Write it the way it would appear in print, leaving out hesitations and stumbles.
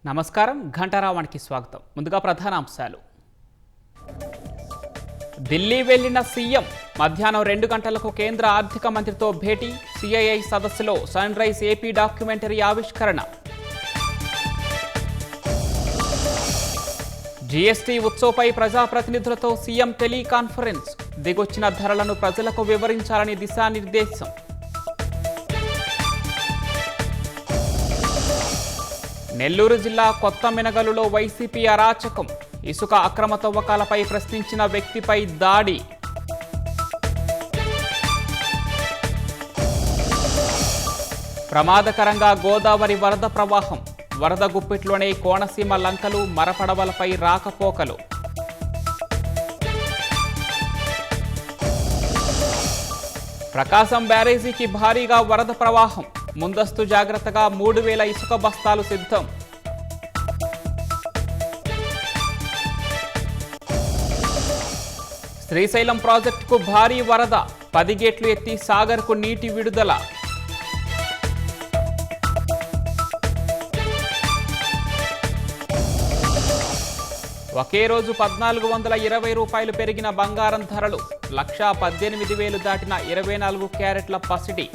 నమస్కారం ఘంటారావానికి స్వాగతం. ముందుగా ప్రధాన అంశాలు. ఢిల్లీ వెళ్లిన సీఎం మధ్యాహ్నం 2 గంటలకు కేంద్ర ఆర్థిక మంత్రితో భేటీ. సిఐఐ సదస్సులో సన్ రైజ్ ఏపీ డాక్యుమెంటరీ ఆవిష్కరణ. జీఎస్టీ ఉత్సవ్పై ప్రజాప్రతినిధులతో సీఎం టెలికాన్ఫరెన్స్. దిగొచ్చిన ధరలను ప్రజలకు వివరించాలని దిశానిర్దేశం. నెల్లూరు జిల్లా కొత్త మినగలులో వైసీపీ అరాచకం. ఇసుక అక్రమ తవ్వకాలపై ప్రశ్నించిన వ్యక్తిపై దాడి. ప్రమాదకరంగా గోదావరి వరద ప్రవాహం. వరద గుప్పిట్లోనే కోనసీమ లంకలు, మరపడవలపై రాకపోకలు. ప్రకాశం బ్యారేజీకి భారీగా వరద ప్రవాహం. ముందస్తు జాగ్రత్తగా 3000 ఇసుక బస్తాలు సిద్ధం. శ్రీశైలం ప్రాజెక్టుకు భారీ వరద. 10 గేట్లు ఎత్తి సాగర్కు నీటి విడుదల. ఒకే రోజు 1420 రూపాయలు పెరిగిన బంగారం ధరలు. 1,18,000 దాటిన 24 క్యారెట్ల పసిడి.